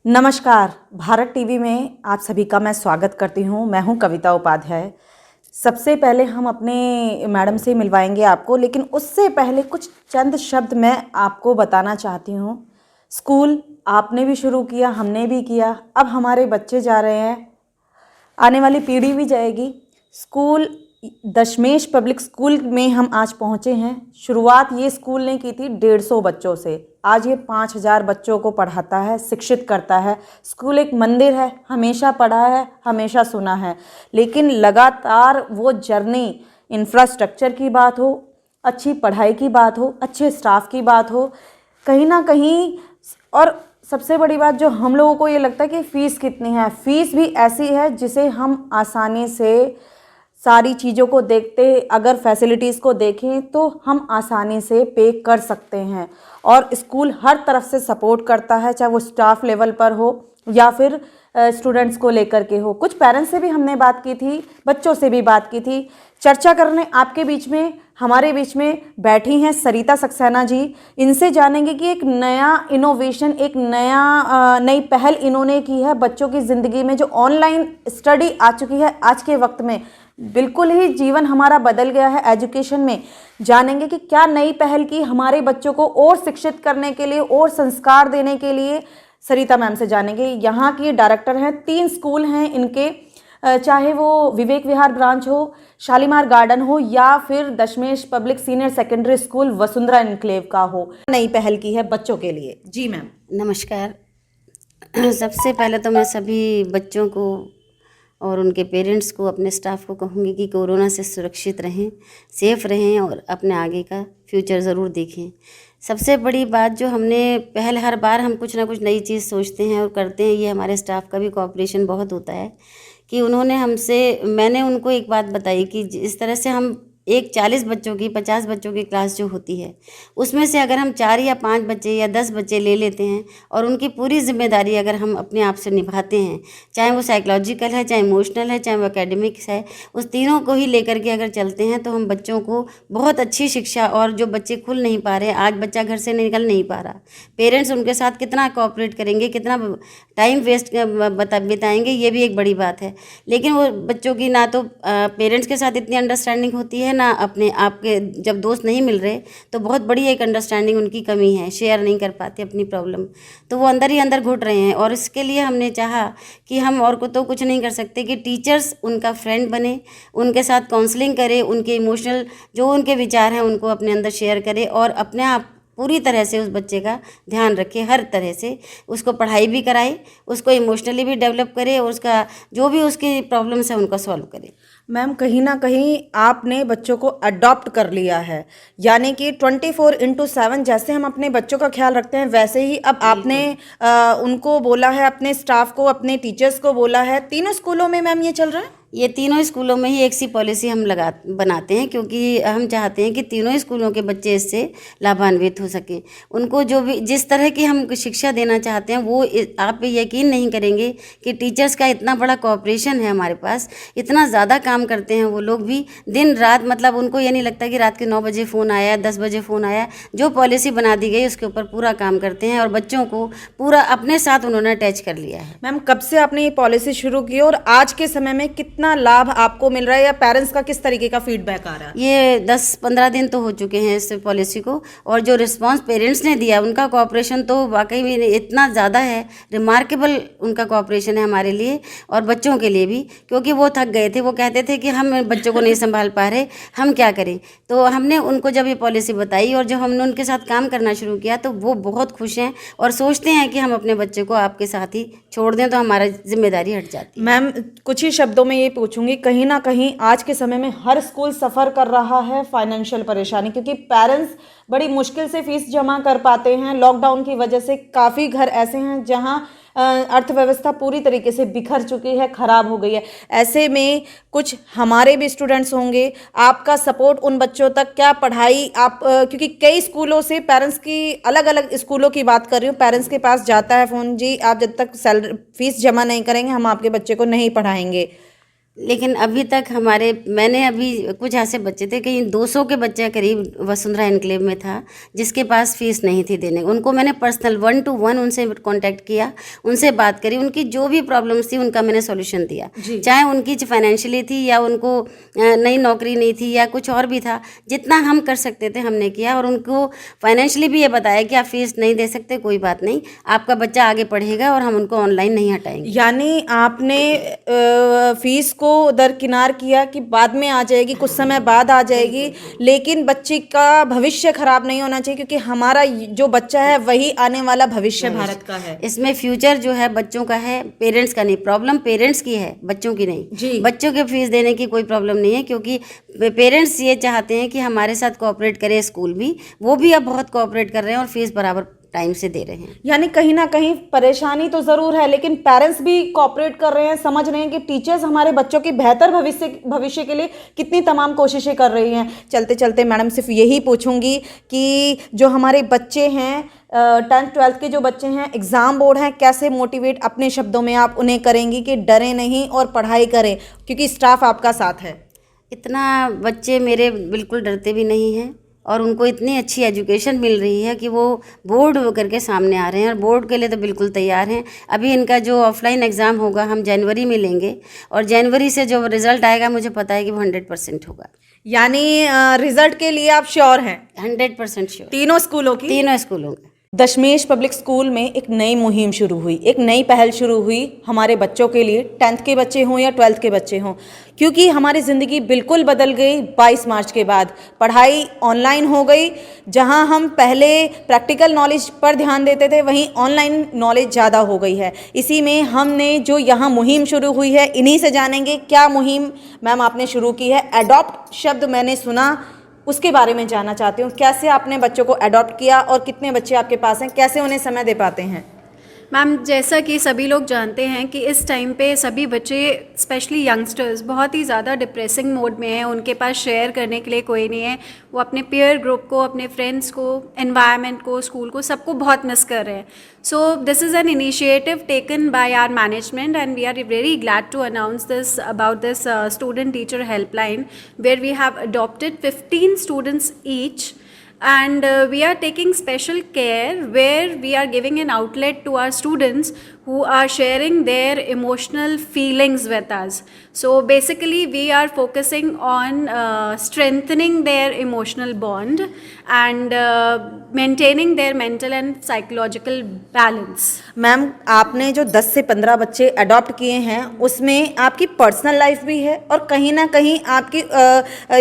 नमस्कार, भारत टीवी में आप सभी का मैं स्वागत करती हूँ। मैं हूँ कविता उपाध्याय। सबसे पहले हम अपने मैडम से मिलवाएंगे आपको, लेकिन उससे पहले कुछ चंद शब्द मैं आपको बताना चाहती हूँ। स्कूल आपने भी शुरू किया, हमने भी किया, अब हमारे बच्चे जा रहे हैं, आने वाली पीढ़ी भी जाएगी। स्कूल दशमेश पब्लिक स्कूल में हम आज पहुँचे हैं। शुरुआत ये स्कूल ने की थी 150 बच्चों से, आज ये 5000 बच्चों को पढ़ाता है, शिक्षित करता है। स्कूल एक मंदिर है, हमेशा पढ़ा है, हमेशा सुना है, लेकिन लगातार वो जर्नी, इंफ्रास्ट्रक्चर की बात हो, अच्छी पढ़ाई की बात हो, अच्छे स्टाफ की बात हो, कहीं ना कहीं, और सबसे बड़ी बात जो हम लोगों को ये लगता है कि फ़ीस कितनी है। फ़ीस भी ऐसी है जिसे हम आसानी से सारी चीज़ों को देखते, अगर फैसिलिटीज़ को देखें तो हम आसानी से पे कर सकते हैं। और स्कूल हर तरफ से सपोर्ट करता है, चाहे वो स्टाफ लेवल पर हो या फिर स्टूडेंट्स को लेकर के हो। कुछ पेरेंट्स से भी हमने बात की थी, बच्चों से भी बात की थी। चर्चा करने आपके बीच में, हमारे बीच में बैठी हैं सरिता सक्सेना जी। इनसे जानेंगे कि एक नया इनोवेशन, एक नई पहल इन्होंने की है बच्चों की ज़िंदगी में। जो ऑनलाइन स्टडी आ चुकी है आज के वक्त में, बिल्कुल ही जीवन हमारा बदल गया है एजुकेशन में। जानेंगे कि क्या नई पहल की हमारे बच्चों को और शिक्षित करने के लिए और संस्कार देने के लिए। सरिता मैम से जानेंगे। यहाँ की डायरेक्टर हैं, 3 स्कूल हैं इनके, चाहे वो विवेक विहार ब्रांच हो, शालीमार गार्डन हो या फिर Dashmesh public senior secondary school Vasundhara enclave का हो। नई पहल की है बच्चों के लिए। जी मैम। नमस्कार। सबसे पहले तो मैं सभी बच्चों को और उनके पेरेंट्स को, अपने स्टाफ को कहूँगी कि कोरोना से सुरक्षित रहें, सेफ़ रहें और अपने आगे का फ्यूचर ज़रूर देखें। सबसे बड़ी बात जो हमने पहले, हर बार हम कुछ ना कुछ नई चीज़ सोचते हैं और करते हैं, ये हमारे स्टाफ का भी कोऑपरेशन बहुत होता है कि मैंने उनको एक बात बताई कि जिस तरह से हम एक 40 बच्चों की, 50 बच्चों की क्लास जो होती है, उसमें से अगर हम 4 या 5 बच्चे या 10 बच्चे ले लेते हैं और उनकी पूरी जिम्मेदारी अगर हम अपने आप से निभाते हैं, चाहे वो साइकोलॉजिकल है, चाहे इमोशनल है, चाहे वो एकेडमिक्स है, उस तीनों को ही लेकर के अगर चलते हैं तो हम बच्चों को बहुत अच्छी शिक्षा, और जो बच्चे खुल नहीं पा रहे, आज बच्चा घर से निकल नहीं पा रहा, पेरेंट्स उनके साथ कितना कोऑपरेट करेंगे, कितना टाइम वेस्ट बिताएंगे, ये भी एक बड़ी बात है। लेकिन वो बच्चों की ना तो पेरेंट्स के साथ इतनी अंडरस्टैंडिंग होती है, ना अपने आप के, जब दोस्त नहीं मिल रहे तो बहुत बड़ी एक अंडरस्टैंडिंग उनकी कमी है, शेयर नहीं कर पाते अपनी प्रॉब्लम, तो वो अंदर ही अंदर घुट रहे हैं। और इसके लिए हमने चाहा कि हम और को तो कुछ नहीं कर सकते कि टीचर्स उनका फ्रेंड बने, उनके साथ काउंसलिंग करे, उनके इमोशनल जो उनके विचार हैं उनको अपने अंदर शेयर करे और अपने आप पूरी तरह से उस बच्चे का ध्यान रखे, हर तरह से उसको पढ़ाई भी कराए, उसको इमोशनली भी डेवलप करे और उसका जो भी उसकी प्रॉब्लम्स है उनको सॉल्व करे। मैम कहीं ना कहीं आपने बच्चों को अडॉप्ट कर लिया है, यानी कि 24/7 जैसे हम अपने बच्चों का ख्याल रखते हैं वैसे ही अब आपने उनको बोला है, अपने स्टाफ को, अपने टीचर्स को बोला है। तीनों स्कूलों में मैम ये चल रहा है? ये तीनों स्कूलों में ही एक सी पॉलिसी हम बनाते हैं, क्योंकि हम चाहते हैं कि तीनों स्कूलों के बच्चे इससे लाभान्वित हो सकें। उनको जो भी जिस तरह की हम शिक्षा देना चाहते हैं वो आप यकीन नहीं करेंगे कि टीचर्स का इतना बड़ा कोऑपरेशन है हमारे पास, इतना ज़्यादा काम करते हैं वो लोग भी दिन रात। मतलब उनको ये नहीं लगता कि रात के 9 बजे फ़ोन आया, 10 बजे फ़ोन आया। जो पॉलिसी बना दी गई उसके ऊपर पूरा काम करते हैं और बच्चों को पूरा अपने साथ उन्होंने अटैच कर लिया है। मैम कब से आपने ये पॉलिसी शुरू की और आज के समय में कितना लाभ आपको मिल रहा है, या पेरेंट्स का किस तरीके का फीडबैक आ रहा है? ये 10-15 दिन तो हो चुके हैं इस पॉलिसी को, और जो रिस्पांस पेरेंट्स ने दिया उनका कोऑपरेशन तो वाकई में इतना ज़्यादा है, रिमार्केबल उनका कोऑपरेशन है हमारे लिए और बच्चों के लिए भी, क्योंकि वो थक गए थे। वो कहते थे कि हम बच्चों को नहीं संभाल पा रहे, हम क्या करें। तो हमने उनको जब ये पॉलिसी बताई और जब हमने उनके साथ काम करना शुरू किया तो वो बहुत खुश हैं और सोचते हैं कि हम अपने बच्चे को आपके साथ ही छोड़ दें तो हमारा जिम्मेदारी हट जाती है। मैम कुछ ही शब्दों में ये पूछूंगी, कहीं ना कहीं आज के समय में हर स्कूल सफ़र कर रहा है फाइनेंशियल परेशानी, क्योंकि पेरेंट्स बड़ी मुश्किल से फीस जमा कर पाते हैं। लॉकडाउन की वजह से काफ़ी घर ऐसे हैं जहां अर्थव्यवस्था पूरी तरीके से बिखर चुकी है, ख़राब हो गई है। ऐसे में कुछ हमारे भी स्टूडेंट्स होंगे, आपका सपोर्ट उन बच्चों तक क्या पढ़ाई आप क्योंकि कई स्कूलों से पेरेंट्स की, अलग अलग स्कूलों की बात कर रही हूँ, पेरेंट्स के पास जाता है फ़ोन, जी आप जब तक सैलरी फीस जमा नहीं करेंगे हम आपके बच्चे को नहीं पढ़ाएंगे। लेकिन अभी तक मैंने अभी कुछ ऐसे बच्चे थे, कहीं 200 के बच्चे करीब वसुंधरा एनक्लेव में था जिसके पास फीस नहीं थी देने। उनको मैंने पर्सनल 1-to-1 उनसे कांटेक्ट किया, उनसे बात करी, उनकी जो भी प्रॉब्लम्स थी उनका मैंने सॉल्यूशन दिया। चाहे उनकी फाइनेंशियली थी या उनको नई नौकरी नहीं थी या कुछ और भी था, जितना हम कर सकते थे हमने किया। और उनको फाइनेंशियली भी ये बताया कि आप फीस नहीं दे सकते, कोई बात नहीं, आपका बच्चा आगे पढ़ेगा और हम उनको ऑनलाइन नहीं हटाएंगे। यानी आपने फीस को दरकिनार किया कि बाद में आ जाएगी, कुछ समय बाद आ जाएगी, लेकिन बच्चे का भविष्य खराब नहीं होना चाहिए, क्योंकि हमारा जो बच्चा है वही आने वाला भविष्य भारत का है। इसमें फ्यूचर जो है बच्चों का है, पेरेंट्स का नहीं। प्रॉब्लम पेरेंट्स की है, बच्चों की नहीं जी। बच्चों के फीस देने की कोई प्रॉब्लम नहीं है, क्योंकि पेरेंट्स ये चाहते हैं कि हमारे साथ कोऑपरेट करे स्कूल भी, वो भी अब बहुत कोऑपरेट कर रहे हैं और फीस बराबर टाइम से दे रहे हैं। यानी कहीं ना कहीं परेशानी तो ज़रूर है, लेकिन पेरेंट्स भी कोऑपरेट कर रहे हैं, समझ रहे हैं कि टीचर्स हमारे बच्चों की बेहतर भविष्य के लिए कितनी तमाम कोशिशें कर रही हैं। चलते चलते मैडम सिर्फ यही पूछूंगी कि जो हमारे बच्चे हैं 10th 12th के जो बच्चे हैं, एग्ज़ाम बोर्ड हैं, कैसे मोटिवेट अपने शब्दों में आप उन्हें करेंगी कि डरें नहीं और पढ़ाई करें, क्योंकि स्टाफ आपका साथ है? इतना बच्चे मेरे बिल्कुल डरते भी नहीं हैं और उनको इतनी अच्छी एजुकेशन मिल रही है कि वो बोर्ड होकर के सामने आ रहे हैं और बोर्ड के लिए तो बिल्कुल तैयार हैं। अभी इनका जो ऑफलाइन एग्ज़ाम होगा हम जनवरी में लेंगे और जनवरी से जो रिज़ल्ट आएगा मुझे पता है कि वो 100% होगा। यानी रिजल्ट के लिए आप श्योर हैं? 100% श्योर। तीनों स्कूलों की? तीनों स्कूलों का। दशमेश पब्लिक स्कूल में एक नई मुहिम शुरू हुई, एक नई पहल शुरू हुई हमारे बच्चों के लिए, 10th के बच्चे हों या 12th के बच्चे हों, क्योंकि हमारी ज़िंदगी बिल्कुल बदल गई 22 मार्च के बाद। पढ़ाई ऑनलाइन हो गई, जहां हम पहले प्रैक्टिकल नॉलेज पर ध्यान देते थे वहीं ऑनलाइन नॉलेज ज़्यादा हो गई है। इसी में हमने जो यहाँ मुहिम शुरू हुई है, इन्हीं से जानेंगे क्या मुहिम मैम आपने शुरू की है। एडॉप्ट शब्द मैंने सुना, उसके बारे में जानना चाहती हूँ। कैसे आपने बच्चों को अडॉप्ट किया और कितने बच्चे आपके पास हैं, कैसे उन्हें समय दे पाते हैं? मैम जैसा कि सभी लोग जानते हैं कि इस टाइम पे सभी बच्चे स्पेशली यंगस्टर्स बहुत ही ज़्यादा डिप्रेसिंग मोड में हैं। उनके पास शेयर करने के लिए कोई नहीं है। वो अपने पीयर ग्रुप को, अपने फ्रेंड्स को, एनवायरनमेंट को, स्कूल को, सबको बहुत मिस कर रहे हैं। So this is an initiative taken by our management and we are very glad to announce this about this student teacher helpline where we have adopted 15 students each. And we are taking special care where we are giving an outlet to our students who are sharing their emotional feelings with us. So basically we are focusing on strengthening their emotional bond and maintaining their mental and psychological balance. Ma'am आपने जो 10 से 15 बच्चे adopt किए हैं उसमें आपकी personal life भी है और कहीं ना कहीं आपकी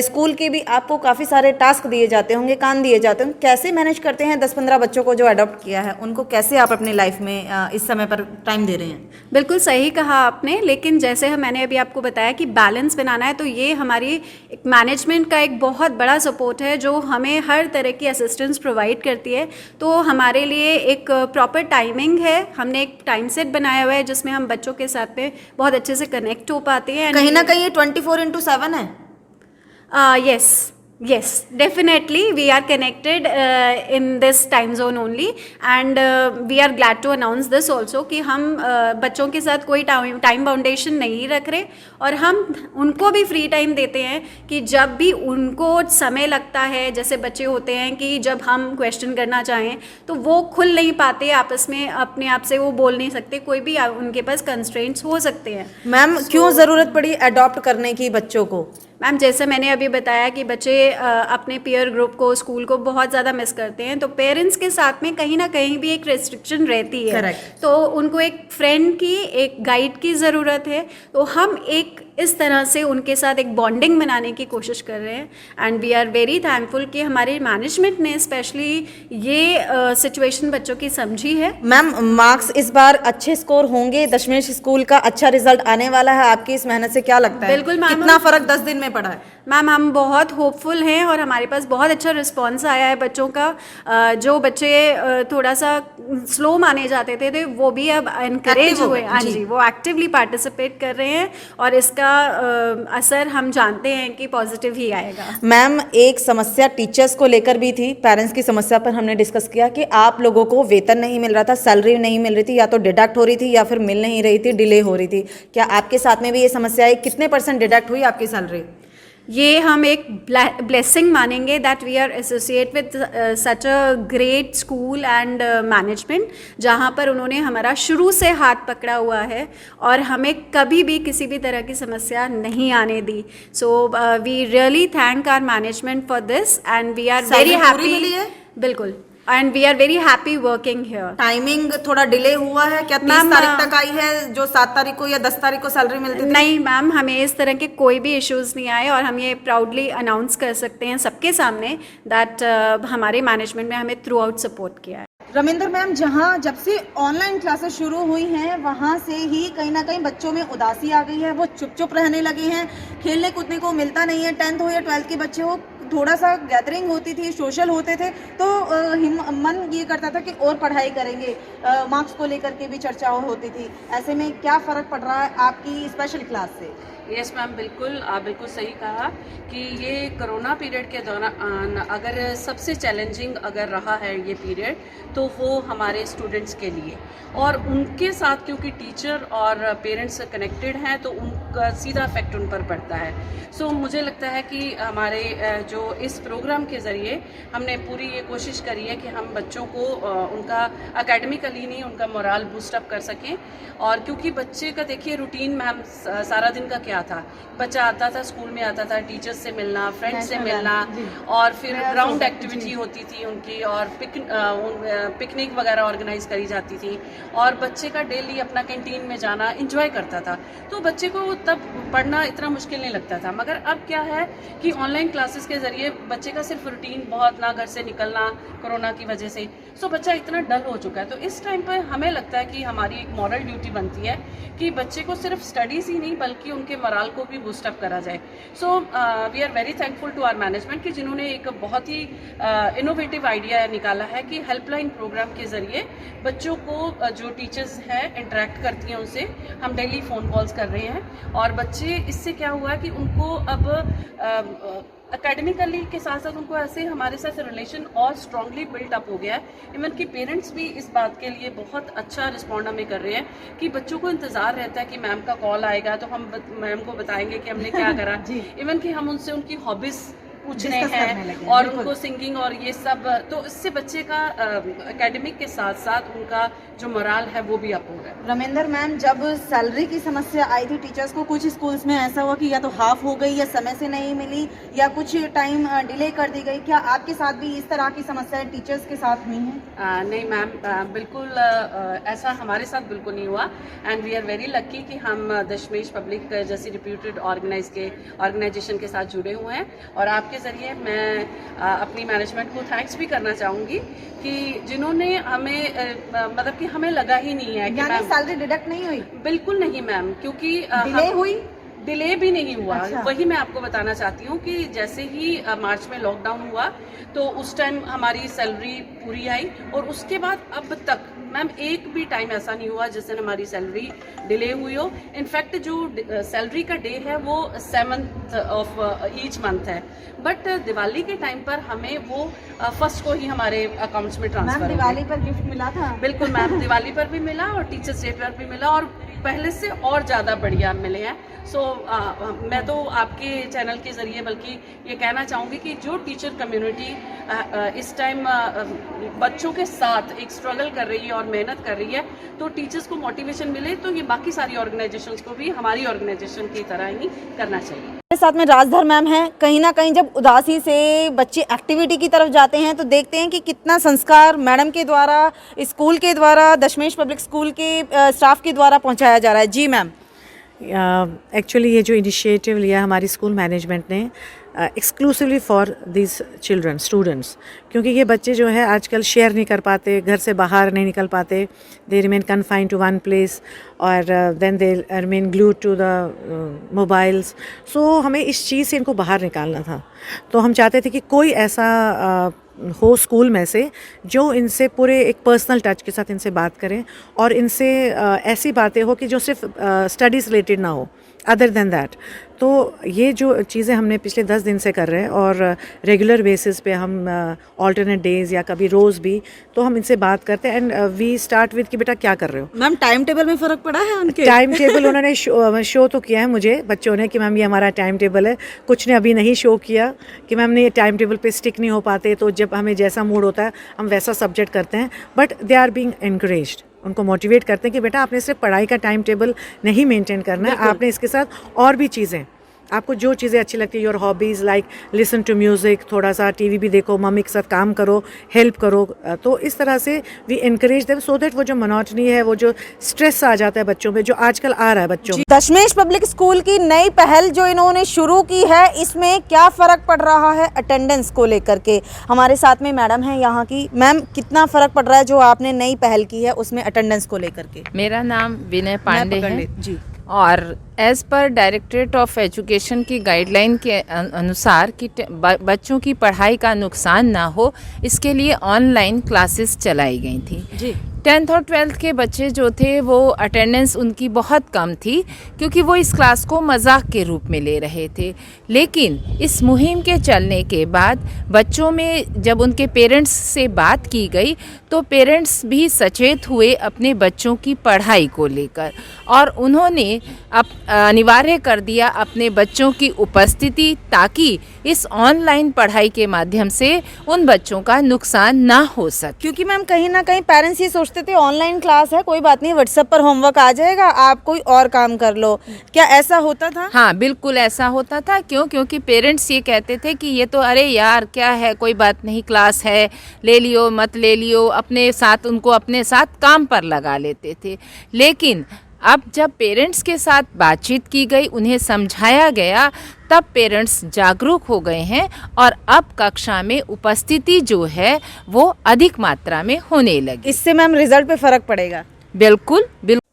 स्कूल के भी आपको काफ़ी सारे टास्क दिए जाते होंगे, काम दिए जाते होंगे। कैसे मैनेज करते हैं 10-15 बच्चों को जो अडॉप्ट किया है, उनको कैसे आप अपनी लाइफ में इस समय पर टाइम दे रहे हैं। बिल्कुल सही कहा आपने, लेकिन जैसे मैंने अभी आपको बताया कि बैलेंस बनाना है, तो ये हमारी एक मैनेजमेंट का एक बहुत बड़ा सपोर्ट है जो हमें हर तरह की असिस्टेंस प्रोवाइड करती है। तो हमारे लिए एक प्रॉपर टाइमिंग है, हमने एक टाइम सेट बनाया हुआ है जिसमें हम बच्चों के साथ में बहुत अच्छे से कनेक्ट हो पाते हैं। कहीं ना कहीं ये 24/7 है। Yes, definitely we are connected in this time zone only, and we are glad to announce this also कि हम बच्चों के साथ कोई टाइम बाउंडेशन नहीं रख रहे, और हम उनको भी फ्री टाइम देते हैं कि जब भी उनको समय लगता है, जैसे बच्चे होते हैं कि जब हम क्वेश्चन करना चाहें तो वो खुल नहीं पाते आपस में, अपने आप से वो बोल नहीं सकते, कोई भी उनके पास कंस्ट्रेंट्स हो सकते हैं। मैम क्यों ज़रूरत पड़ी अडॉप्ट करने की बच्चों को? मैम जैसे मैंने अभी बताया कि बच्चे अपने पीयर ग्रुप को, स्कूल को बहुत ज़्यादा मिस करते हैं, तो पेरेंट्स के साथ में कहीं ना कहीं भी एक रेस्ट्रिक्शन रहती है। Correct. तो उनको एक फ्रेंड की, एक गाइड की ज़रूरत है। तो हम एक इस तरह से उनके साथ एक बॉन्डिंग बनाने की कोशिश कर रहे हैं, and we are very thankful कि हमारे मैनेजमेंट ने स्पेशली ये सिचुएशन बच्चों की समझी है। मैम मार्क्स इस बार अच्छे स्कोर होंगे, दशमेश स्कूल का अच्छा रिजल्ट आने वाला है, आपकी इस मेहनत से क्या लगता है? बिल्कुल मैम, कितना फर्क 10 दिन में पड़ा है? मैम हम बहुत होपफुल हैं और हमारे पास बहुत अच्छा रिस्पांस आया है बच्चों का। जो बच्चे थोड़ा सा स्लो माने जाते थे वो भी अब एनकरेज हुए। हाँ जी, वो एक्टिवली पार्टिसिपेट कर रहे हैं और इसका असर हम जानते हैं कि पॉजिटिव ही आएगा। मैम एक समस्या टीचर्स को लेकर भी थी, पेरेंट्स की समस्या पर हमने डिस्कस किया कि आप लोगों को वेतन नहीं मिल रहा था, सैलरी नहीं मिल रही थी, या तो डिडक्ट हो रही थी या फिर मिल नहीं रही थी, डिले हो रही थी। क्या आपके साथ में भी ये समस्या है? कितने % डिडक्ट हुई आपकी सैलरी? ये हम एक ब्लेसिंग मानेंगे that we are associate with such a great school and management, जहाँ पर उन्होंने हमारा शुरू से हाथ पकड़ा हुआ है और हमें कभी भी किसी भी तरह की समस्या नहीं आने दी। So we really thank our management for this, and we are very happy. बिल्कुल, and we are very happy working here. Timing थोड़ा डिले हुआ है क्या? 30 तारीख तक आई है जो 7 तारीख को या 10 तारीख को सैलरी मिलती थी? नहीं मैम, हमें इस तरह के कोई भी इश्यूज नहीं आए, और हम ये प्राउडली अनाउंस कर सकते हैं सबके सामने दैट हमारे मैनेजमेंट में हमें थ्रू आउट सपोर्ट किया है। रमिंदर मैम, जहाँ जब से ऑनलाइन क्लासेस शुरू हुई हैं वहाँ से ही कहीं ना कहीं बच्चों में उदासी आ गई है, वो चुप चुप रहने लगे हैं, खेलने कूदने को मिलता नहीं है। 10th हो या 12th के बच्चे हो, थोड़ा सा गैदरिंग होती थी, सोशल होते थे तो मन ये करता था कि और पढ़ाई करेंगे, मार्क्स को लेकर के भी चर्चा होती थी। ऐसे में क्या फ़र्क पड़ रहा है आपकी स्पेशल क्लास से? यस मैम, बिल्कुल आप बिल्कुल सही कहा कि ये कोरोना पीरियड के दौरान अगर सबसे चैलेंजिंग अगर रहा है ये पीरियड, तो वो हमारे स्टूडेंट्स के लिए, और उनके साथ क्योंकि टीचर और पेरेंट्स कनेक्टेड हैं तो उनका सीधा इफेक्ट उन पर पड़ता है। सो मुझे लगता है कि हमारे जो इस प्रोग्राम के ज़रिए हमने पूरी ये कोशिश करी है कि हम बच्चों को उनका एकेडमिकली नहीं, उनका मोरल बूस्टअप कर सकें। और क्योंकि बच्चे का देखिए रूटीन मैम सारा दिन का क्या था, बच्चा आता था, स्कूल में आता था, टीचर्स से मिलना, फ्रेंड्स से मिलना, और फिर ग्राउंड एक्टिविटी होती थी उनकी, और पिकनिक वगैरह ऑर्गेनाइज करी जाती थी, और बच्चे का डेली अपना कैंटीन में जाना एंजॉय करता था। तो बच्चे को तब पढ़ना इतना मुश्किल नहीं लगता था। मगर अब क्या है कि ऑनलाइन क्लासेस के ज़रिए बच्चे का सिर्फ रूटीन बहुत, ना घर से निकलना कोरोना की वजह से, सो बच्चा इतना डल हो चुका है। तो इस टाइम पर हमें लगता है कि हमारी एक मॉरल ड्यूटी बनती है कि बच्चे को सिर्फ स्टडीज़ ही नहीं बल्कि उनके मोरल को भी बूस्टअप करा जाए। So we are very thankful to our management कि जिन्होंने एक बहुत ही इनोवेटिव आइडिया निकाला है कि हेल्पलाइन प्रोग्राम के ज़रिए बच्चों को जो टीचर्स हैं इंटरेक्ट करती हैं उनसे हम डेली फ़ोन कॉल्स कर रहे हैं। और बच्चे इससे क्या हुआ है कि उनको अब एकेडमिकली के साथ साथ उनको ऐसे हमारे साथ रिलेशन और स्ट्रांगली बिल्ट अप हो गया है। इवन कि पेरेंट्स भी इस बात के लिए बहुत अच्छा रिस्पॉन्ड हमें कर रहे हैं कि बच्चों को इंतज़ार रहता है कि मैम का कॉल आएगा तो हम मैम को बताएंगे कि हमने क्या करा। इवन कि हम उनसे उनकी हॉबीज़ पूछने हैं और उनको सिंगिंग और ये सब, तो इससे बच्चे का एकेडमिक के साथ साथ उनका जो मोरल है वो भी अप हो रहा है। रमेंद्र मैम, जब सैलरी की समस्या आई थी टीचर्स को, कुछ स्कूल्स में ऐसा हुआ कि या तो हाफ हो गई या समय से नहीं मिली या कुछ टाइम डिले कर दी गई, क्या आपके साथ भी इस तरह की समस्याएं टीचर्स के साथ हुई हैं? नहीं मैम, बिल्कुल ऐसा हमारे साथ बिल्कुल नहीं हुआ। And we are very lucky कि हम दशमेश पब्लिक जैसी रिप्यूटेड ऑर्गेनाइजेशन के साथ जुड़े हुए हैं, और आपके के ज़रिए मैं अपनी मैनेजमेंट को थैंक्स भी करना चाहूँगी कि जिन्होंने हमें मतलब कि हमें लगा ही नहीं है कि मैम सैलरी डिडक्ट नहीं हुई, बिल्कुल नहीं मैम, क्योंकि डिले हुई, डिले भी नहीं हुआ। अच्छा। वही मैं आपको बताना चाहती हूँ कि जैसे ही मार्च में लॉकडाउन हुआ तो उस टाइम हमारी सैलरी पूरी आई और उसके बाद अब तक मैम एक भी टाइम ऐसा नहीं हुआ जिस दिन हमारी सैलरी डिले हुई हो। इनफैक्ट जो सैलरी का डे है वो 7th ऑफ ईच मंथ है, बट दिवाली के टाइम पर हमें वो फर्स्ट को ही हमारे अकाउंट्स में ट्रांसफर। दिवाली पर गिफ्ट मिला था? बिल्कुल मैम, दिवाली पर भी मिला और टीचर्स डे पर भी मिला और पहले से और ज़्यादा बढ़िया मिले हैं। सो मैं तो आपके चैनल के ज़रिए बल्कि ये कहना चाहूँगी कि जो टीचर कम्युनिटी इस टाइम बच्चों के साथ एक स्ट्रगल कर रही है और मेहनत कर रही है, तो टीचर्स को मोटिवेशन मिले तो ये बाकी सारी ऑर्गेनाइजेशंस को भी हमारी ऑर्गेनाइजेशन की तरह ही करना चाहिए। मेरे साथ में राजधर मैम हैं। कहीं ना कहीं जब उदासी से बच्चे एक्टिविटी की तरफ जाते हैं तो देखते हैं कि कितना संस्कार मैडम के द्वारा, स्कूल के द्वारा, दशमेश पब्लिक स्कूल के स्टाफ के द्वारा पहुंचाया जा रहा है। जी मैम। एक्चुअली ये जो इनिशिएटिव लिया हमारी स्कूल मैनेजमेंट ने exclusively for this children students, क्योंकि ये बच्चे जो है आजकल शेयर नहीं कर पाते, घर से बाहर नहीं निकल पाते, they remain confined to one place और then they remain glued to the mobiles. So हमें इस चीज़ से इनको बाहर निकालना था। तो हम चाहते थे कि कोई ऐसा हो स्कूल में से जो इनसे पूरे एक पर्सनल टच के साथ इनसे बात करें और इनसे ऐसी बातें हो कि जो सिर्फ स्टडीज़ रिलेटेड ना हो, अदर देन दैट। तो ये जो चीज़ें हमने पिछले 10 दिन से कर रहे हैं और रेगुलर बेसिस पे हम ऑल्टरनेट डेज या कभी रोज़ भी तो हम इनसे बात करते हैं एंड वी स्टार्ट विद कि बेटा क्या कर रहे हो। मैम टाइम टेबल में फ़र्क पड़ा है उनके? टाइम टेबल उन्होंने शो तो किया है मुझे बच्चों ने कि मैम ये हमारा टाइम टेबल है। कुछ ने अभी नहीं शो किया कि मैम ने ये टाइम टेबल पे स्टिक नहीं हो पाते, तो जब हमें जैसा मूड होता है हम वैसा सब्जेक्ट करते हैं, but they are being encouraged. उनको मोटिवेट करते हैं कि बेटा आपने सिर्फ पढ़ाई का टाइम टेबल नहीं मेंटेन करना है, आपने इसके साथ और भी चीज़ें, आपको जो चीज़ें अच्छी लगती है, your hobbies like listen to music, थोड़ा सा टीवी भी देखो, मम्मी के साथ काम करो, हेल्प करो। तो इस तरह से we encourage them so that वो जो मोनोटनी है, वो जो स्ट्रेस आ जाता है बच्चों में, जो आजकल आ रहा है बच्चों में। दशमेश पब्लिक स्कूल की नई पहल जो इन्होंने शुरू की है, इसमें क्या फ़र्क पड़ रहा है अटेंडेंस को लेकर के? हमारे साथ में मैडम हैं यहाँ की। मैम कितना फ़र्क पड़ रहा है जो आपने नई पहल की है उसमें अटेंडेंस को लेकर के? मेरा नाम विनय पांडे है जी। और as per directorate of education की गाइडलाइन के अनुसार कि बच्चों की पढ़ाई का नुकसान ना हो, इसके लिए ऑनलाइन क्लासेस चलाई गई थी। जी। 10th और 12th के बच्चे जो थे वो अटेंडेंस उनकी बहुत कम थी क्योंकि वो इस क्लास को मजाक के रूप में ले रहे थे। लेकिन इस मुहिम के चलने के बाद बच्चों में जब उनके पेरेंट्स से बात की गई तो पेरेंट्स भी सचेत हुए अपने बच्चों की पढ़ाई को लेकर और उन्होंने अनिवार्य कर दिया अपने बच्चों की उपस्थिति ताकि इस ऑनलाइन पढ़ाई के माध्यम से उन बच्चों का नुकसान ना हो सके। क्योंकि मैम कहीं ना कहीं पेरेंट्स ये सोचते थे ऑनलाइन क्लास है, कोई बात नहीं, व्हाट्सएप पर होमवर्क आ जाएगा, आप कोई और काम कर लो। क्या ऐसा होता था? हाँ बिल्कुल ऐसा होता था। क्योंकि पेरेंट्स ये कहते थे कि ये तो अरे यार क्या है, कोई बात नहीं, क्लास है, ले लियो मत ले लियो, अपने साथ उनको अपने साथ काम पर लगा लेते थे। लेकिन अब जब पेरेंट्स के साथ बातचीत की गई, उन्हें समझाया गया, तब पेरेंट्स जागरूक हो गए हैं और अब कक्षा में उपस्थिति जो है वो अधिक मात्रा में होने लगी। इससे मैम रिजल्ट पे फ़र्क पड़ेगा? बिल्कुल बिल्कुल।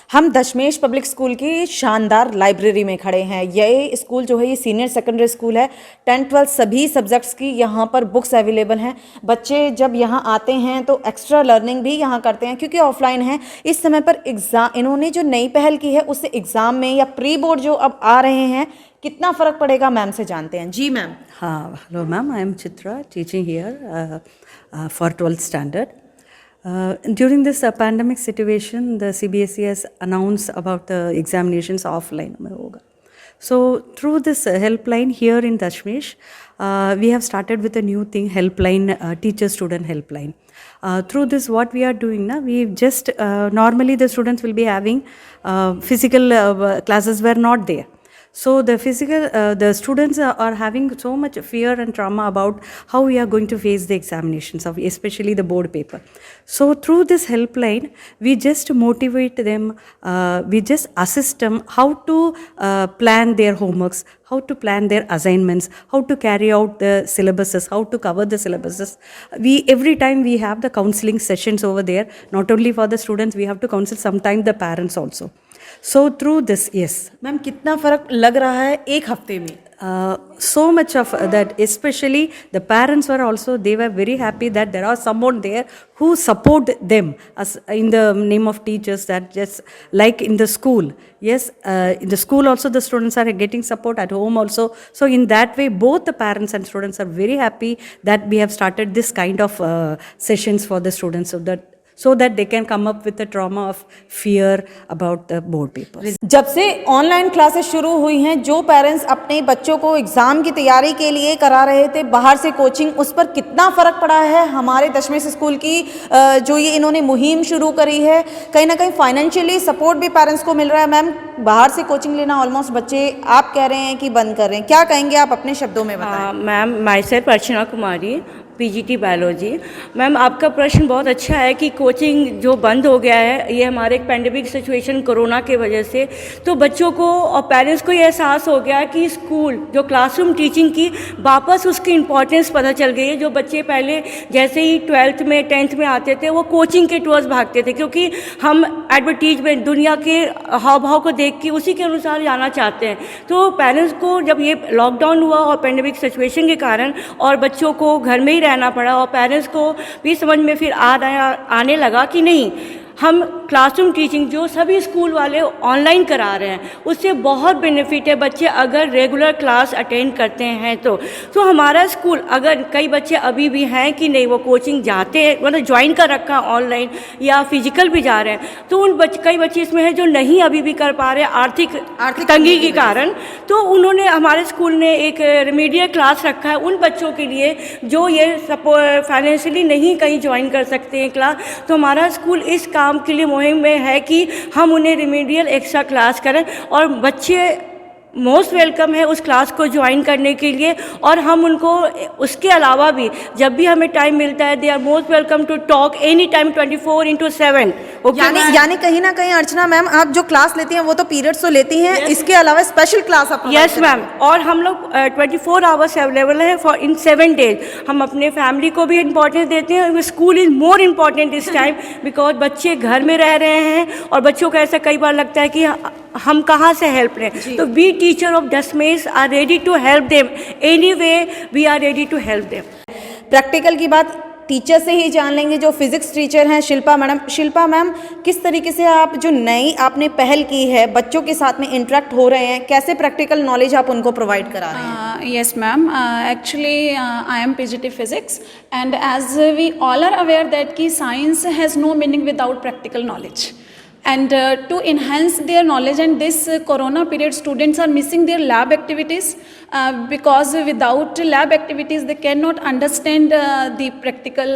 हम दशमेश पब्लिक स्कूल की शानदार लाइब्रेरी में खड़े हैं। ये स्कूल जो है ये सीनियर सेकेंडरी स्कूल है। 10th 12th सभी सब्जेक्ट्स की यहाँ पर बुक्स अवेलेबल हैं। बच्चे जब यहाँ आते हैं तो एक्स्ट्रा लर्निंग भी यहाँ करते हैं क्योंकि ऑफलाइन है। इस समय पर एग्ज़ाम इन्होंने जो नई पहल की है उससे एग्ज़ाम में या प्री बोर्ड जो अब आ रहे हैं कितना फ़र्क पड़ेगा मैम से जानते हैं। जी मैम। हाँ, hello ma'am, I am Chitra teaching here for 12th standard. During this pandemic situation, the CBSE has announced about the examinations offline में होगा. So through this helpline here in Dashmesh, we have started with a new thing, helpline, teacher-student helpline. Through this, what we are doing now, we just normally the students will be having physical classes were not there. So the students are having so much fear and trauma about how we are going to face the examinations of especially the board paper. So through this helpline, we just motivate them, we just assist them how to plan their homeworks, how to plan their assignments, how to carry out the syllabuses, how to cover the syllabuses. Every time we have the counseling sessions over there, not only for the students, we have to counsel sometimes the parents also. So through this, yes. Ma'am कितना फ़र्क लग रहा है एक हफ्ते में? So much of that, especially the parents were also, they were very happy that there are someone there who support them as in the name of teachers, that just like in the school. Yes, in the school also the students are getting support, at home also. So in that way, both the parents and students are very happy that we have started this kind of sessions for the students, so that they can come up with the trauma of fear about the board papers. जब से online classes शुरू हुई हैं, जो parents अपने बच्चों को exam की तैयारी के लिए करा रहे थे बाहर से कोचिंग, उस पर कितना फ़र्क पड़ा है हमारे दशमेश स्कूल की जो ये इन्होंने मुहिम शुरू करी है? कहीं ना कहीं फाइनेंशियली सपोर्ट भी पेरेंट्स को मिल रहा है। मैम, बाहर से कोचिंग लेना ऑलमोस्ट बच्चे आप कह रहे हैं कि बंद कर रहे हैं, क्या कहेंगे आप अपने शब्दों में बताएं? Ma'am, my self Archana Kumari, PGT biology. Ma'am, आपका प्रश्न बहुत अच्छा है कि कोचिंग जो बंद हो गया है, ये हमारे एक पेंडेमिक सिचुएशन कोरोना के वजह से, तो बच्चों को और पेरेंट्स को ये एहसास हो गया कि स्कूल जो क्लासरूम टीचिंग की वापस उसकी इम्पोर्टेंस पता चल गई है। जो बच्चे पहले जैसे ही 12th में 10th में आते थे, वो कोचिंग के टूर्स भागते थे, क्योंकि हम एडवर्टीजमेंट दुनिया के हाव भाव को देख के उसी के अनुसार जाना चाहते हैं। तो पेरेंट्स को जब ये लॉकडाउन हुआ और पेंडेमिक सिचुएशन के कारण और बच्चों को घर में ही रहना पड़ा, और पेरेंट्स को भी समझ में फिर आने लगा कि नहीं, हम क्लासरूम टीचिंग जो सभी स्कूल वाले ऑनलाइन करा रहे हैं, उससे बहुत बेनिफिट है। बच्चे अगर रेगुलर क्लास अटेंड करते हैं तो हमारा स्कूल, अगर कई बच्चे अभी भी हैं कि नहीं वो कोचिंग जाते हैं, मतलब ज्वाइन कर रखा ऑनलाइन या फिजिकल भी जा रहे हैं, तो कई बच्चे इसमें हैं जो नहीं अभी भी कर पा रहे आर्थिक तंगी के कारण, तो उन्होंने हमारे स्कूल ने एक रेमेडियल क्लास रखा है उन बच्चों के लिए जो ये फाइनेंशियली नहीं कहीं ज्वाइन कर सकते हैं क्लास। तो हमारा स्कूल इस काम के लिए मुहिम में है कि हम उन्हें रिमीडियल एक्स्ट्रा क्लास करें, और बच्चे मोस्ट वेलकम है उस क्लास को ज्वाइन करने के लिए। और हम उनको उसके अलावा भी जब भी हमें टाइम मिलता है, they are most welcome to talk any time 24/7। यानी कहीं ना कहीं अर्चना मैम, आप जो क्लास लेती हैं वो तो पीरियड्स तो लेती हैं, इसके अलावा स्पेशल क्लास आप यस मैम, और हम लोग 24 आवर्स अवेलेबल है फॉर इन 7 days। हम अपने फैमिली को भी इम्पोर्टेंस देते हैं। स्कूल इज़ मोर इम्पॉर्टेंट इस टाइम, बिकॉज बच्चे घर में रह रहे हैं और बच्चों को ऐसा कई बार लगता है कि हम कहाँ से हेल्प लें। तो we teacher of Dashmesh are ready to help them, anyway we are ready to help them. Practical की बात टीचर से ही जान लेंगे, जो फिजिक्स टीचर हैं शिल्पा मैडम। शिल्पा मैम, किस तरीके से आप जो नई आपने पहल की है, बच्चों के साथ में इंटरेक्ट हो रहे हैं, कैसे प्रैक्टिकल नॉलेज आप उनको प्रोवाइड करा रहे हैं? Yes ma'am, actually I am PGT physics, and as we all are aware that ki science has no meaning without practical knowledge, and to enhance their knowledge, and this corona period students are missing their lab activities, because without lab activities they cannot understand the practical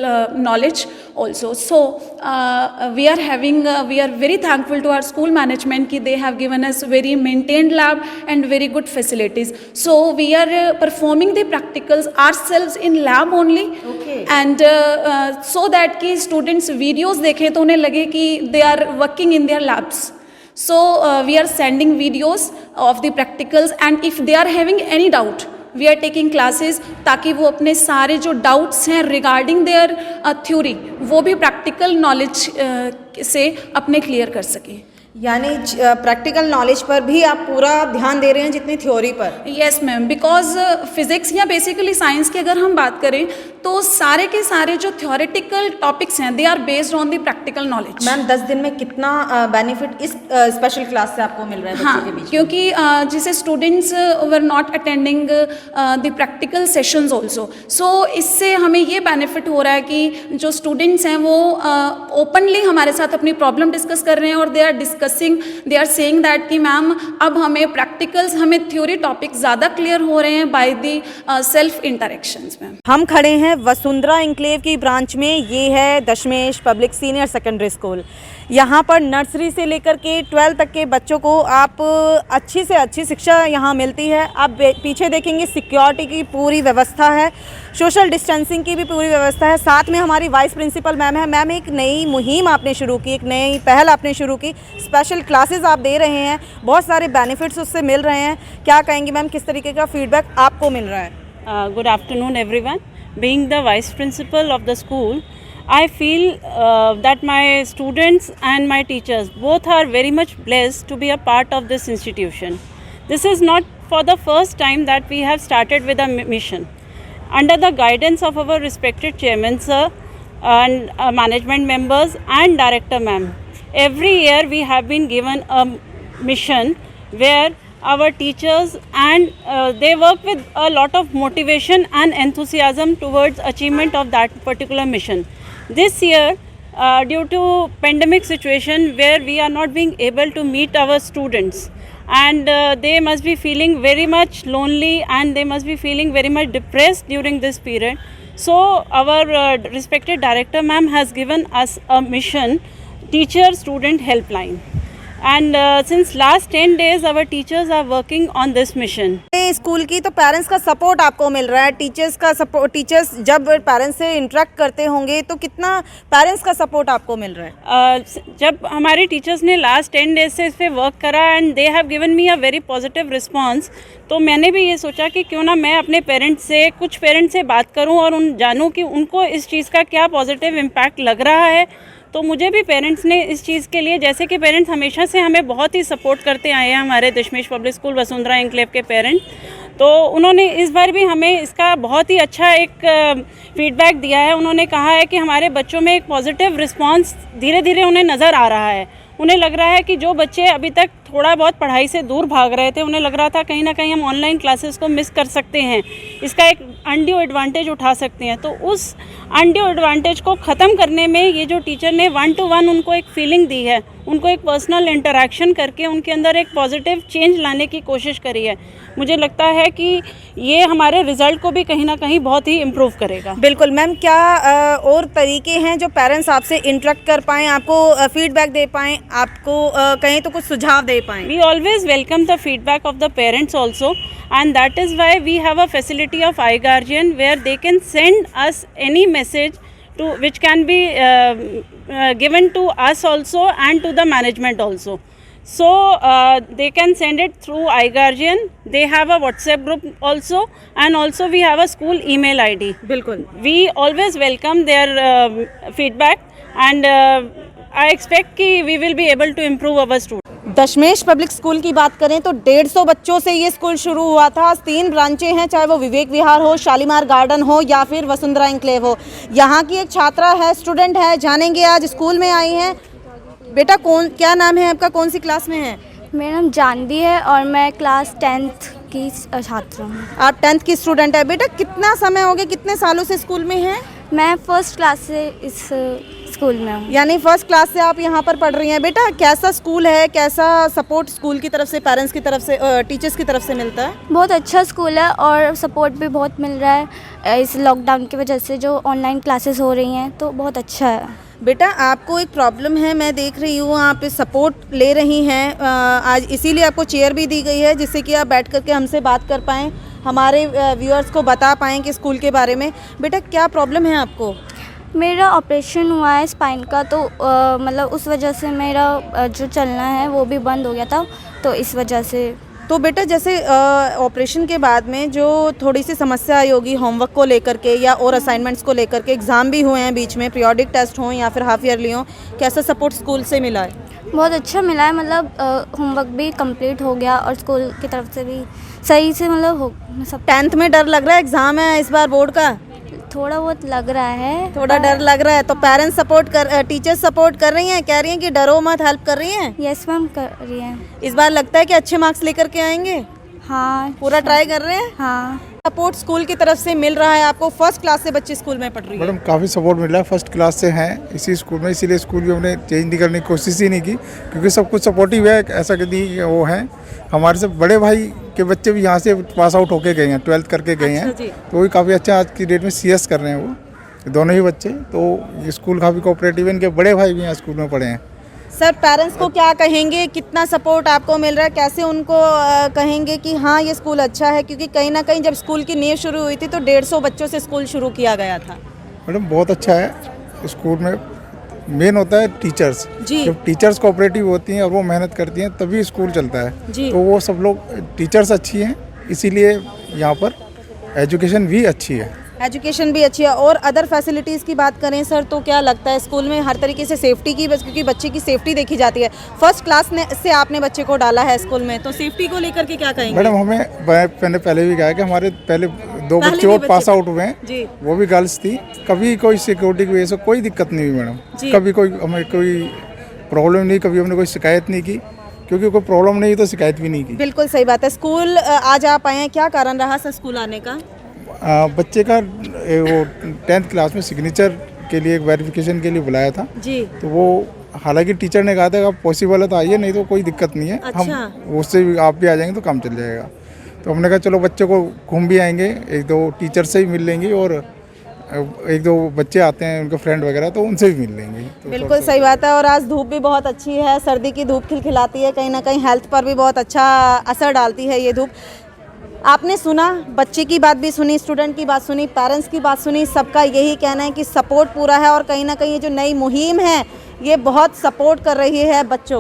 knowledge also. So we are very thankful to our school management ki they have given us very maintained lab and very good facilities. So we are performing the practicals ourselves in lab only. Okay. And so that ki students videos dekhe to unhe lage ki they are working in their labs. So we are sending videos of the practicals, and if they are having any doubt, we are taking classes ताकि वो अपने सारे जो doubts हैं regarding their theory, वो भी practical knowledge से अपने क्लियर कर सकें। यानी प्रैक्टिकल नॉलेज पर भी आप पूरा ध्यान दे रहे हैं जितनी थ्योरी पर? यस मैम, बिकॉज फिजिक्स या बेसिकली साइंस की अगर हम बात करें तो सारे के सारे जो थ्योरेटिकल टॉपिक्स हैं they are based on the practical knowledge. Ma'am, 10 दिन में कितना बेनिफिट इस स्पेशल क्लास से आपको मिल रहा है बच्चों के बीच? क्योंकि जैसे students were not attending the practical sessions also, so इससे हमें ये बेनिफिट हो रहा है कि जो स्टूडेंट्स हैं वो ओपनली हमारे साथ अपनी प्रॉब्लम डिस्कस कर रहे हैं, और दे आर सेइंग दैट कि मैम अब हमें प्रैक्टिकल्स, हमें थ्योरी टॉपिक ज़्यादा क्लियर हो रहे हैं by the self interactions. Ma'am, हम खड़े हैं वसुंधरा इंक्लेव की ब्रांच में। ये है दशमेश पब्लिक सीनियर सेकेंडरी स्कूल। यहाँ पर नर्सरी से लेकर के 12 तक के बच्चों को आप अच्छी से अच्छी शिक्षा यहाँ मिलती है। आप पीछे देखेंगे सिक्योरिटी की पूरी व्यवस्था है, सोशल डिस्टेंसिंग की भी पूरी व्यवस्था है। साथ में हमारी वाइस प्रिंसिपल मैम है। मैम, एक नई मुहिम आपने शुरू की, एक नई पहल आपने शुरू की, स्पेशल क्लासेस आप दे रहे हैं, बहुत सारे बेनिफिट्स उससे मिल रहे हैं। क्या कहेंगे मैम, किस तरीके का फीडबैक आपको मिल रहा है? Good afternoon, everyone. Being the vice principal of the school, I feel that my students and my teachers both are very much blessed to be a part of this institution. This is not for the first time that we have started with a mission. Under the guidance of our respected chairman sir and management members and director ma'am, every year we have been given a mission where our teachers and they work with a lot of motivation and enthusiasm towards achievement of that particular mission. This year, due to pandemic situation where we are not being able to meet our students, and they must be feeling very much lonely and they must be feeling very much depressed during this period. So our respected director ma'am has given us a mission, teacher student helpline. And since last 10 days our teachers are working on this mission. School की तो parents का support आपको मिल रहा है, teachers का support, teachers जब parents से interact करते होंगे तो कितना पेरेंट्स का सपोर्ट आपको मिल रहा है? जब हमारे टीचर्स ने लास्ट 10 डेज से इस पर वर्क करा and they have given me a very positive response, तो मैंने भी ये सोचा कि क्यों ना मैं अपने पेरेंट्स से, कुछ पेरेंट्स से बात करूं और जानूं कि उनको इस चीज़ का क्या पॉजिटिव इम्पैक्ट लग रहा है। तो मुझे भी पेरेंट्स ने इस चीज़ के लिए, जैसे कि पेरेंट्स हमेशा से हमें बहुत ही सपोर्ट करते आए हैं, हमारे दशमेश पब्लिक स्कूल वसुंधरा इंक्लेव के पेरेंट्स, तो उन्होंने इस बार भी हमें इसका बहुत ही अच्छा एक फीडबैक दिया है। उन्होंने कहा है कि हमारे बच्चों में एक पॉजिटिव रिस्पांस धीरे धीरे उन्हें नज़र आ रहा है। उन्हें लग रहा है कि जो बच्चे अभी तक थोड़ा बहुत पढ़ाई से दूर भाग रहे थे, उन्हें लग रहा था कहीं ना कहीं हम ऑनलाइन क्लासेस को मिस कर सकते हैं, इसका एक अनड्यू एडवांटेज उठा सकते हैं। तो उस अनड्यू एडवांटेज को ख़त्म करने में ये जो टीचर ने 1-to-1 उनको एक फीलिंग दी है, उनको एक पर्सनल इंटरेक्शन करके उनके अंदर एक पॉजिटिव चेंज लाने की कोशिश करी है, मुझे लगता है कि ये हमारे रिज़ल्ट को भी कहीं ना कहीं बहुत ही इम्प्रूव करेगा। बिल्कुल मैम, क्या और तरीके हैं जो पेरेंट्स आपसे इंटरेक्ट कर पाएँ, आपको फीडबैक दे पाएँ, आपको कहीं तो कुछ सुझाव दे पाएँ? We always welcome the feedback of the parents also, and that is why we have a facility of iGuardian where they can send us any message to which can be given to us also and to the management also. So they can send it through iGuardian. They have a WhatsApp group also, and also we have a school email ID. बिल्कुल, We always welcome their feedback, and I expect कि we will be able to improve our students. Dashmesh public school की बात करें तो 150 बच्चों से ये school शुरू हुआ था। 3 ब्रांचें हैं, चाहे वो विवेक विहार हो, शालीमार गार्डन हो या फिर वसुंधरा इंक्लेव हो। यहाँ की एक छात्रा है, स्टूडेंट है, जानेंगे आज स्कूल में आई हैं। बेटा क्या नाम है आपका, कौन सी क्लास में है? मेरा नाम जानवी है और मैं क्लास 10th की छात्रा हूँ। आप 10th की स्टूडेंट है। बेटा कितना समय हो गया, कितने सालों से स्कूल में हैं? मैं फर्स्ट क्लास से इस स्कूल में हूँ। यानी फर्स्ट क्लास से आप यहाँ पर पढ़ रही हैं। बेटा कैसा स्कूल है, कैसा सपोर्ट स्कूल की तरफ से, पेरेंट्स की तरफ से, टीचर्स की तरफ से मिलता है? बहुत अच्छा स्कूल है और सपोर्ट भी बहुत मिल रहा है इस लॉकडाउन की वजह से, जो ऑनलाइन क्लासेस हो रही हैं, तो बहुत अच्छा है। बेटा आपको एक प्रॉब्लम है, मैं देख रही हूँ आप सपोर्ट ले रही हैं, आज इसीलिए आपको चेयर भी दी गई है जिससे कि आप बैठ करके हमसे बात कर पाएँ, हमारे व्यूअर्स को बता पाएँ कि स्कूल के बारे में। बेटा क्या प्रॉब्लम है आपको? मेरा ऑपरेशन हुआ है स्पाइन का, तो मतलब उस वजह से मेरा जो चलना है वो भी बंद हो गया था, तो इस वजह से। तो बेटा जैसे ऑपरेशन के बाद में जो थोड़ी सी समस्या आई होगी होमवर्क को लेकर के या और असाइनमेंट्स को लेकर के, एग्ज़ाम भी हुए हैं बीच में, पीरियोडिक टेस्ट हों या फिर हाफ ईयरली हों, कैसा सपोर्ट स्कूल से मिला है? बहुत अच्छा मिला है, मतलब होमवर्क भी कंप्लीट हो गया और स्कूल की तरफ से भी सही से मतलब हो सब। 10th में डर लग रहा है, एग्ज़ाम है इस बार बोर्ड का? थोड़ा बहुत लग रहा है, थोड़ा डर लग रहा है। तो पेरेंट्स सपोर्ट टीचर्स सपोर्ट कर रही हैं, कह रही हैं कि डरो मत, हेल्प कर रही हैं? यस मैम, कर रही हैं। इस बार लगता है कि अच्छे मार्क्स लेकर के आएंगे? हाँ, पूरा ट्राई कर रहे हैं? हाँ। सपोर्ट स्कूल की तरफ से मिल रहा है आपको? फर्स्ट क्लास से बच्चे स्कूल में पढ़ रही है। मैडम काफ़ी सपोर्ट मिल रहा है, फर्स्ट क्लास से हैं इसी स्कूल में, इसीलिए स्कूल भी हमने चेंज नहीं करने की कोशिश ही नहीं की, क्योंकि सब कुछ सपोर्टिव है। ऐसा कभी वो है, हमारे से बड़े भाई के बच्चे भी यहाँ से पास आउट होके गए हैं, 12th करके गए हैं, तो वही काफ़ी अच्छा आज की डेट में CS कर रहे हैं वो दोनों ही बच्चे। तो ये स्कूल काफ़ी कोऑपरेटिव है, इनके बड़े भाई भी यहाँ स्कूल में पढ़े हैं। सर पेरेंट्स को क्या कहेंगे, कितना सपोर्ट आपको मिल रहा है, कैसे उनको कहेंगे कि हाँ ये स्कूल अच्छा है? क्योंकि कहीं ना कहीं जब स्कूल की नींव शुरू हुई थी तो 150 बच्चों से स्कूल शुरू किया गया था। मैडम बहुत अच्छा है, स्कूल में मेन होता है टीचर्स। जी। जब टीचर्स कोऑपरेटिव होती हैं और वो मेहनत करती हैं तभी स्कूल चलता है। जी। तो वो सब लोग टीचर्स अच्छी हैं, इसीलिए यहाँ पर एजुकेशन भी अच्छी है। एजुकेशन भी अच्छी है। और अदर फैसिलिटीज़ की बात करें सर तो क्या लगता है स्कूल में हर तरीके से सेफ्टी की, बस क्योंकि बच्चे की सेफ्टी देखी जाती है। फर्स्ट क्लास से आपने बच्चे को डाला है स्कूल में, तो सेफ्टी को लेकर के क्या कहेंगे? मैडम मैंने पहले भी कहा कि हमारे पहले 2 बच्चे और पास आउट हुए हैं, वो भी गर्ल्स थी। कभी कोई सिक्योरिटी की वजह से कोई दिक्कत नहीं हुई मैडम, कभी हमें कोई प्रॉब्लम नहीं, कभी हमने कोई शिकायत नहीं की, क्योंकि कोई प्रॉब्लम नहीं तो शिकायत भी नहीं की। बिल्कुल सही बात है। स्कूल आज आप आए हैं, क्या कारण रहा सर स्कूल आने का? बच्चे का वो 10th क्लास में सिग्नेचर के लिए वेरिफिकेशन के लिए बुलाया था जी। तो वो हालांकि टीचर ने कहा था कि पॉसिबल है तो आइए, नहीं तो कोई दिक्कत नहीं है। अच्छा। हम उससे भी आप भी आ जाएंगे तो काम चल जाएगा। तो हमने कहा चलो बच्चों को घूम भी आएंगे, 1-2 टीचर से भी मिल लेंगे और 1-2 बच्चे आते हैं उनके फ्रेंड वगैरह तो उनसे भी मिल लेंगे। तो बिल्कुल सही बात है। और आज धूप भी बहुत अच्छी है, सर्दी की धूप खिलखिलाती है, कहीं ना कहीं हेल्थ पर भी बहुत अच्छा असर डालती है ये धूप। आपने सुना, बच्चे की बात भी सुनी, स्टूडेंट की बात सुनी, पेरेंट्स की बात सुनी, सबका यही कहना है कि सपोर्ट पूरा है और कहीं ना कहीं ये जो नई मुहिम है ये बहुत सपोर्ट कर रही है बच्चों